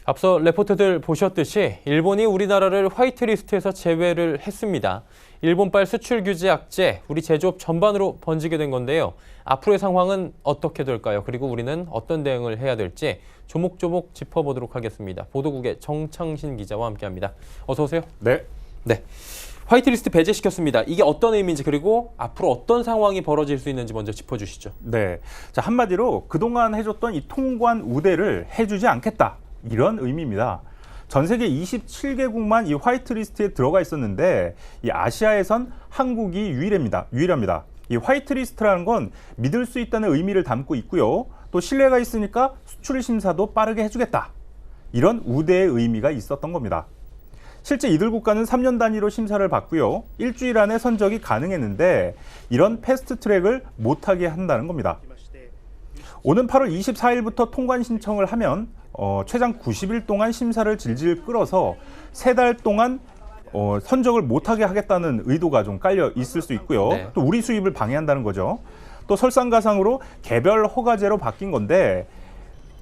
앞서 레포트들 보셨듯이 일본이 우리나라를 화이트리스트에서 제외를 했습니다. 일본발 수출 규제 악재, 우리 제조업 전반으로 번지게 된 건데요. 앞으로의 상황은 어떻게 될까요? 그리고 우리는 어떤 대응을 해야 될지 조목조목 짚어보도록 하겠습니다. 보도국의 정창신 기자와 함께합니다. 어서 오세요. 네. 네. 화이트리스트 배제시켰습니다. 이게 어떤 의미인지 그리고 앞으로 어떤 상황이 벌어질 수 있는지 먼저 짚어주시죠. 네. 자, 한마디로 그동안 해줬던 이 통관 우대를 해주지 않겠다. 이런 의미입니다. 전 세계 27개국만 이 화이트리스트에 들어가 있었는데 이 아시아에선 한국이 유일합니다. 이 화이트리스트라는 건 믿을 수 있다는 의미를 담고 있고요. 또 신뢰가 있으니까 수출 심사도 빠르게 해주겠다. 이런 우대의 의미가 있었던 겁니다. 실제 이들 국가는 3년 단위로 심사를 받고요. 일주일 안에 선적이 가능했는데 이런 패스트 트랙을 못하게 한다는 겁니다. 오는 8월 24일부터 통관 신청을 하면 최장 90일 동안 심사를 질질 끌어서 3달 동안 선적을 못하게 하겠다는 의도가 좀 깔려 있을 수 있고요. 네. 또 우리 수입을 방해한다는 거죠. 또 설상가상으로 개별 허가제로 바뀐 건데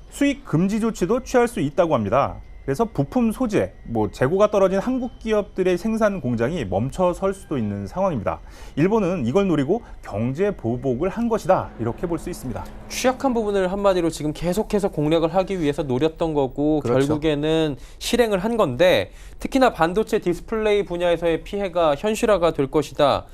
수입 금지 조치도 취할 수 있다고 합니다. 그래서 부품 소재, 재고가 떨어진 한국 기업들의 생산 공장이 멈춰설 수도 있는 상황입니다. 일본은 이걸 노리고 경제 보복을 한 것이다. 이렇게 볼 수 있습니다. 취약한 부분을 한마디로 지금 계속해서 공략을 하기 위해서 노렸던 거고 그렇죠. 결국에는 실행을 한 건데 특히나 반도체 디스플레이 분야에서의 피해가 현실화가 될 것이다.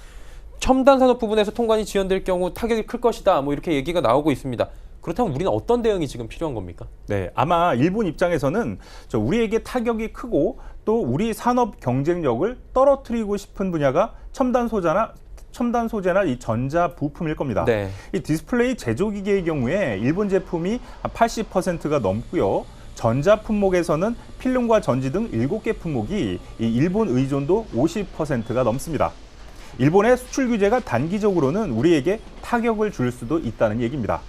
첨단 산업 부분에서 통관이 지연될 경우 타격이 클 것이다. 이렇게 얘기가 나오고 있습니다. 그렇다면 우리는 어떤 대응이 지금 필요한 겁니까? 네, 아마 일본 입장에서는 우리에게 타격이 크고 또 우리 산업 경쟁력을 떨어뜨리고 싶은 분야가 첨단 소재나 이 전자 부품일 겁니다. 네. 이 디스플레이 제조기계의 경우에 일본 제품이 80%가 넘고요. 전자 품목에서는 필름과 전지 등 7개 품목이 이 일본 의존도 50%가 넘습니다. 일본의 수출 규제가 단기적으로는 우리에게 타격을 줄 수도 있다는 얘기입니다.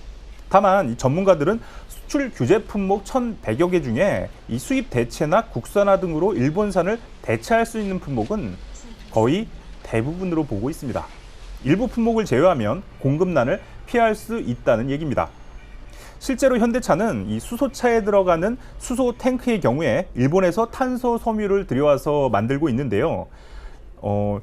다만 이 전문가들은 수출 규제 품목 1,100여 개 중에 이 수입 대체나 국산화 등으로 일본산을 대체할 수 있는 품목은 거의 대부분으로 보고 있습니다. 일부 품목을 제외하면 공급난을 피할 수 있다는 얘기입니다. 실제로 현대차는 이 수소차에 들어가는 수소 탱크의 경우에 일본에서 탄소 섬유를 들여와서 만들고 있는데요.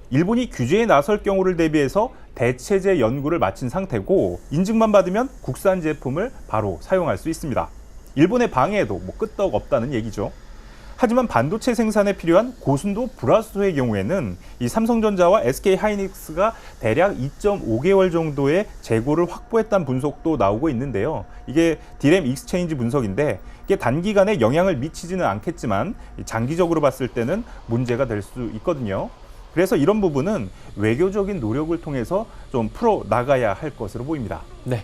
일본이 규제에 나설 경우를 대비해서 대체제 연구를 마친 상태고 인증만 받으면 국산 제품을 바로 사용할 수 있습니다. 일본의 방해에도 끄떡 없다는 얘기죠. 하지만 반도체 생산에 필요한 고순도 불화수소의 경우에는 이 삼성전자와 SK하이닉스가 대략 2.5개월 정도의 재고를 확보했다는 분석도 나오고 있는데요. 이게 디램 익스체인지 분석인데 이게 단기간에 영향을 미치지는 않겠지만 장기적으로 봤을 때는 문제가 될 수 있거든요. 그래서 이런 부분은 외교적인 노력을 통해서 좀 풀어나가야 할 것으로 보입니다. 네.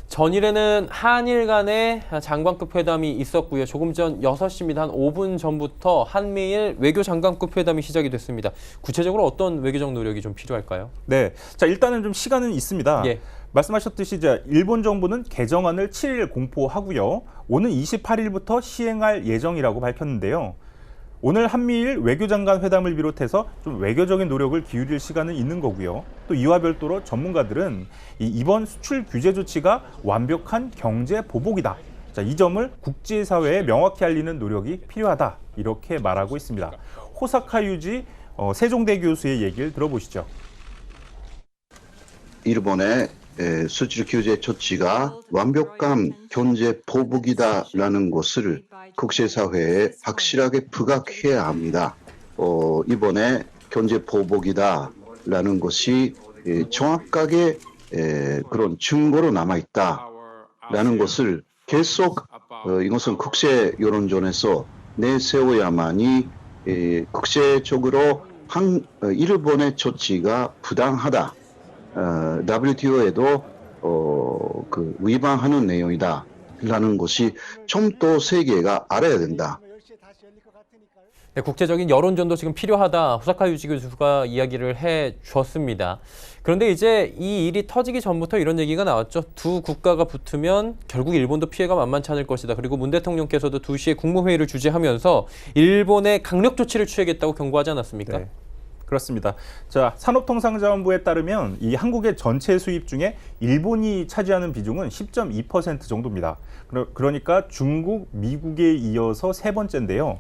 전일에는 한일 간의 장관급 회담이 있었고요. 조금 전 6시입니다. 한 5분 전부터 한미일 외교 장관급 회담이 시작이 됐습니다. 구체적으로 어떤 외교적 노력이 좀 필요할까요? 네. 자, 일단은 좀 시간은 있습니다. 예. 말씀하셨듯이 일본 정부는 개정안을 7일 공포하고요. 오는 28일부터 시행할 예정이라고 밝혔는데요. 오늘 한미일 외교장관 회담을 비롯해서 좀 외교적인 노력을 기울일 시간은 있는 거고요. 또 이와 별도로 전문가들은 이번 수출 규제 조치가 완벽한 경제 보복이다. 자, 이 점을 국제사회에 명확히 알리는 노력이 필요하다. 이렇게 말하고 있습니다. 호사카 유지 세종대 교수의 얘기를 들어보시죠. 일본의 수출 규제 조치가 완벽한 경제 보복이다라는 것을 국제사회에 확실하게 부각해야 합니다. 이번에 경제 보복이다라는 것이 정확하게 그런 증거로 남아있다라는 것을 계속 이것은 국제 여론전에서 내세워야만이 국제적으로 일본의 조치가 부당하다. WTO에도 위반하는 내용이다라는 것이 좀 더 세계가 알아야 된다. 네, 국제적인 여론전도 지금 필요하다. 호사카 유지 교수가 이야기를 해 주었습니다. 그런데 이제 이 일이 터지기 전부터 이런 얘기가 나왔죠. 두 국가가 붙으면 결국 일본도 피해가 만만치 않을 것이다. 그리고 문 대통령께서도 2시에 국무회의를 주재하면서 일본에 강력 조치를 취하겠다고 경고하지 않았습니까? 네. 그렇습니다. 자, 산업통상자원부에 따르면 이 한국의 전체 수입 중에 일본이 차지하는 비중은 10.2% 정도입니다. 그러니까 중국, 미국에 이어서 세 번째인데요.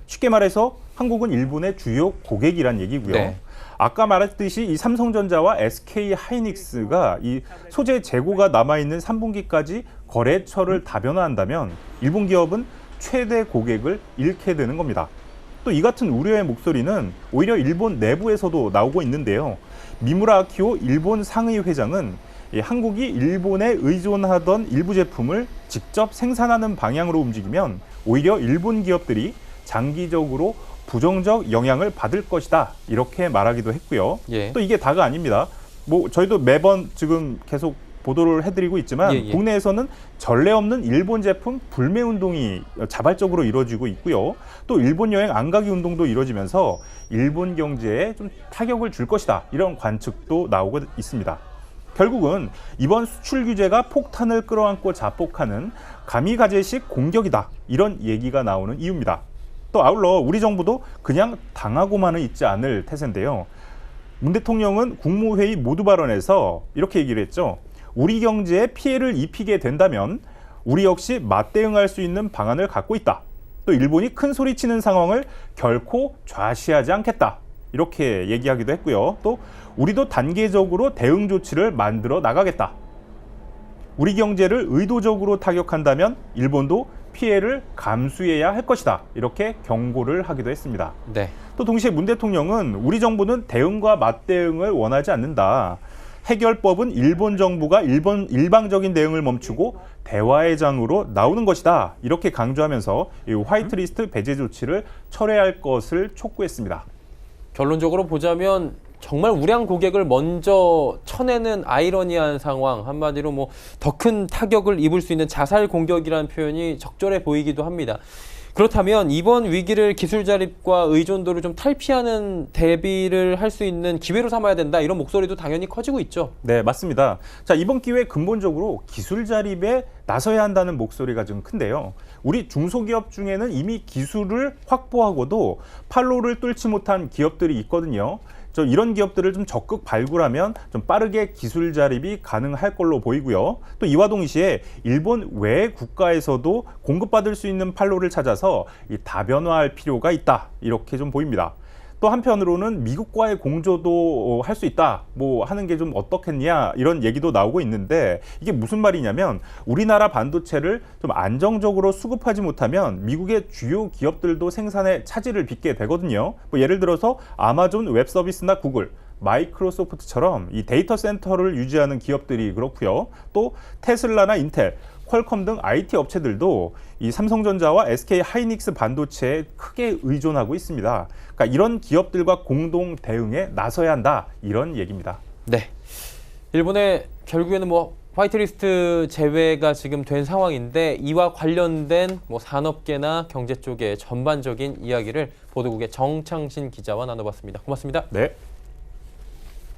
쉽게 말해서 한국은 일본의 주요 고객이란 얘기고요. 네. 아까 말했듯이 이 삼성전자와 SK 하이닉스가 이 소재 재고가 남아있는 3분기까지 거래처를 다변화한다면 일본 기업은 최대 고객을 잃게 되는 겁니다. 또 이 같은 우려의 목소리는 오히려 일본 내부에서도 나오고 있는데요. 미무라 아키오 일본 상의 회장은 한국이 일본에 의존하던 일부 제품을 직접 생산하는 방향으로 움직이면 오히려 일본 기업들이 장기적으로 부정적 영향을 받을 것이다, 이렇게 말하기도 했고요. 예. 또 이게 다가 아닙니다. 뭐 저희도 매번 지금 계속 보도를 해드리고 있지만 예. 국내에서는 전례 없는 일본 제품 불매 운동이 자발적으로 이루어지고 있고요. 또 일본 여행 안 가기 운동도 이루어지면서 일본 경제에 좀 타격을 줄 것이다, 이런 관측도 나오고 있습니다. 결국은 이번 수출 규제가 폭탄을 끌어안고 자폭하는 가미가제식 공격이다, 이런 얘기가 나오는 이유입니다. 또 아울러 우리 정부도 그냥 당하고만은 있지 않을 태세인데요. 문 대통령은 국무회의 모두 발언에서 이렇게 얘기를 했죠. 우리 경제에 피해를 입히게 된다면 우리 역시 맞대응할 수 있는 방안을 갖고 있다. 또 일본이 큰 소리치는 상황을 결코 좌시하지 않겠다, 이렇게 얘기하기도 했고요. 또 우리도 단계적으로 대응 조치를 만들어 나가겠다. 우리 경제를 의도적으로 타격한다면 일본도 피해를 감수해야 할 것이다, 이렇게 경고를 하기도 했습니다. 네. 또 동시에 문 대통령은 우리 정부는 대응과 맞대응을 원하지 않는다. 해결법은 일본 정부가 일방적인 대응을 멈추고 대화의 장으로 나오는 것이다, 이렇게 강조하면서 이 화이트리스트 배제 조치를 철회할 것을 촉구했습니다. 결론적으로 보자면 정말 우량 고객을 먼저 쳐내는 아이러니한 상황, 한마디로 뭐 더 큰 타격을 입을 수 있는 자살 공격이라는 표현이 적절해 보이기도 합니다. 그렇다면 이번 위기를 기술 자립과 의존도를 좀 탈피하는 대비를 할 수 있는 기회로 삼아야 된다, 이런 목소리도 당연히 커지고 있죠. 네, 맞습니다. 자, 이번 기회에 근본적으로 기술 자립에 나서야 한다는 목소리가 좀 큰데요. 우리 중소기업 중에는 이미 기술을 확보하고도 판로를 뚫지 못한 기업들이 있거든요. 이런 기업들을 좀 적극 발굴하면 좀 빠르게 기술 자립이 가능할 걸로 보이고요. 또 이와 동시에 일본 외 국가에서도 공급받을 수 있는 판로를 찾아서 다변화할 필요가 있다, 이렇게 좀 보입니다. 또 한편으로는 미국과의 공조도 할 수 있다, 뭐 하는 게 좀 어떻겠냐, 이런 얘기도 나오고 있는데 이게 무슨 말이냐면 우리나라 반도체를 좀 안정적으로 수급하지 못하면 미국의 주요 기업들도 생산에 차질을 빚게 되거든요. 뭐 예를 들어서 아마존 웹서비스나 구글, 마이크로소프트처럼 이 데이터 센터를 유지하는 기업들이 그렇고요. 또 테슬라나 인텔, 퀄컴 등 IT 업체들도 이 삼성전자와 SK 하이닉스 반도체에 크게 의존하고 있습니다. 그러니까 이런 기업들과 공동 대응에 나서야 한다, 이런 얘기입니다. 네. 일본의 결국에는 뭐 화이트리스트 제외가 지금 된 상황인데 이와 관련된 뭐 산업계나 경제 쪽의 전반적인 이야기를 보도국의 정창신 기자와 나눠봤습니다. 고맙습니다. 네.